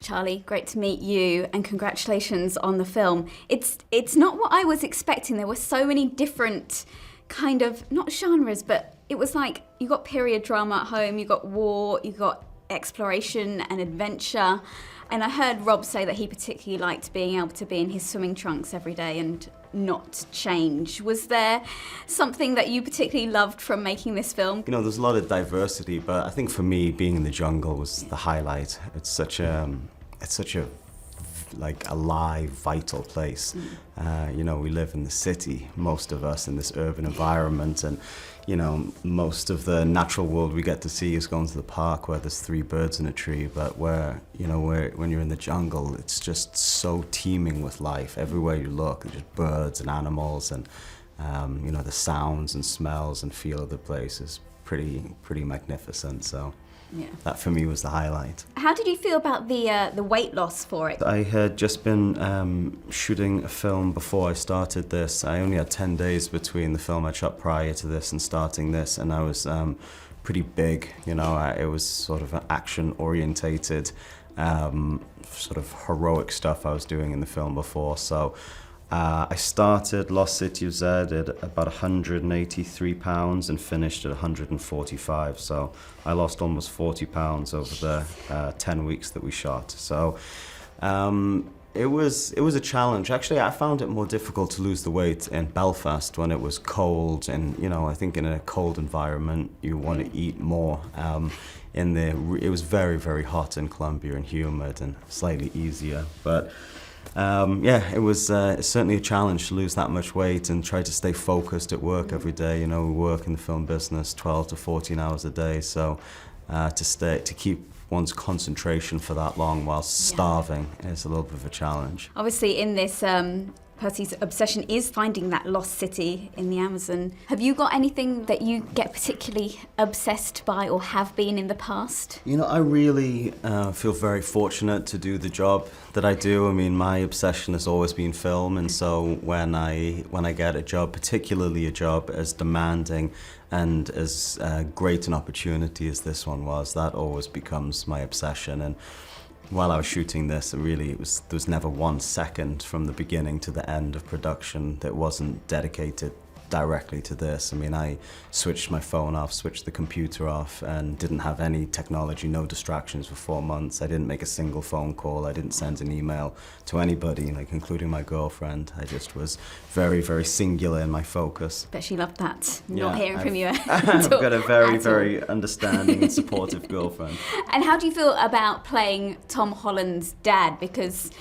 Charlie. Great to meet you, and congratulations on the film. It's not what I was expecting. There were so many different kind of, not genres, but it was like you got period drama at home, you got war, you got exploration and adventure. And I heard Rob say that he particularly liked being able to be in his swimming trunks every day and not change. Was there something that you particularly loved from making this film? You know, there's a lot of diversity, but I think for me, being in the jungle was the highlight. It's such a like alive, vital place. You know, we live in the city, most of us, in this urban environment, and you know, most of the natural world we get to see is going to the park where there's 3 birds in a tree, but when you're in the jungle, it's just so teeming with life. Everywhere you look, there's just birds and animals, and you know, the sounds and smells and feel of the place is pretty magnificent. So yeah, that for me was the highlight. How did you feel about the weight loss for it? I had just been shooting a film before I started this. I only had 10 days between the film I shot prior to this and starting this, and I was pretty big. You know, it was sort of an action-orientated, sort of heroic stuff I was doing in the film before. So I started Lost City of Z at about 183 pounds and finished at 145. So I lost almost 40 pounds over the 10 weeks that we shot. So it was a challenge. Actually, I found it more difficult to lose the weight in Belfast when it was cold, and you know, I think in a cold environment you want to eat more. It was very, very hot in Colombia and humid, and slightly easier, but yeah, it was certainly a challenge to lose that much weight and try to stay focused at work every day. You know, we work in the film business 12 to 14 hours a day, so to keep one's concentration for that long while starving is a little bit of a challenge. Obviously, in this, Percy's obsession is finding that lost city in the Amazon. Have you got anything that you get particularly obsessed by or have been in the past? You know, I really feel very fortunate to do the job that I do. I mean, my obsession has always been film, and so when I get a job, particularly a job as demanding and as great an opportunity as this one was, that always becomes my obsession. And while I was shooting this, there was never 1 second from the beginning to the end of production that wasn't dedicated directly to this. I mean, I switched my phone off, switched the computer off, and didn't have any technology, no distractions for 4 months. I didn't make a single phone call. I didn't send an email to anybody, like including my girlfriend. I just was very, very singular in my focus. Bet she loved that, not hearing from you. I've got a very, very understanding and supportive girlfriend. And how do you feel about playing Tom Holland's dad? Because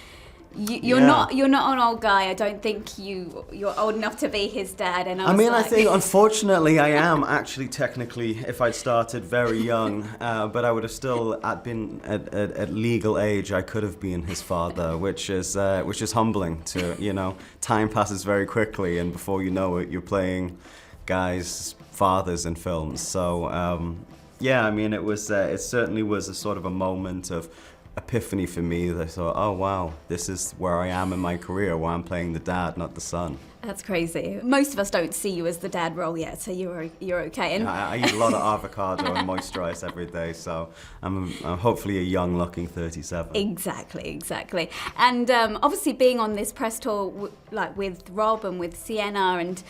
you're not an old guy. I don't think you're old enough to be his dad. And I think unfortunately I am actually technically, if I'd started very young, but I would have still been at legal age. I could have been his father, which is humbling. To, you know, time passes very quickly, and before you know it, you're playing guys' fathers in films. So yeah, I mean, it certainly was a sort of a moment of epiphany for me that I thought, oh wow, this is where I am in my career, where I'm playing the dad, not the son. That's crazy. Most of us don't see you as the dad role yet, so you're okay. And I eat a lot of avocado and moisturize every day, so I'm hopefully a young-looking 37. Exactly. And obviously being on this press tour, like with Rob and with Sienna, and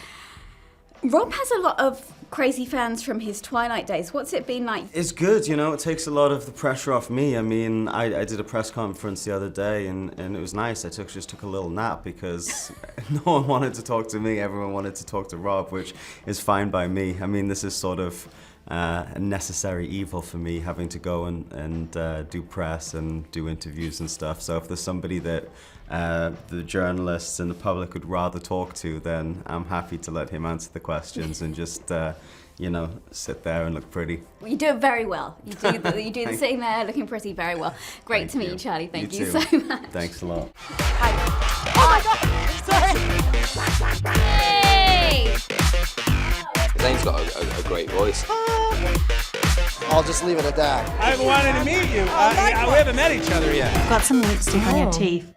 Rob has a lot of crazy fans from his Twilight days. What's it been like? It's good, you know, it takes a lot of the pressure off me. I mean, I did a press conference the other day, and it was nice. I just took a little nap because no one wanted to talk to me. Everyone wanted to talk to Rob, which is fine by me. I mean, this is sort of a necessary evil for me, having to go and do press and do interviews and stuff. So if there's somebody that the journalists and the public would rather talk to, then I'm happy to let him answer the questions and just, you know, sit there and look pretty. Well, you do it very well. You do the sitting there looking pretty very well. Great to meet you, Charlie. Thank you so much. Thanks a lot. Oh my God! Hey! Zane's got a great voice. I'll just leave it at that. I've wanted to meet you. We haven't met each other yet. Got some lipstick on your teeth.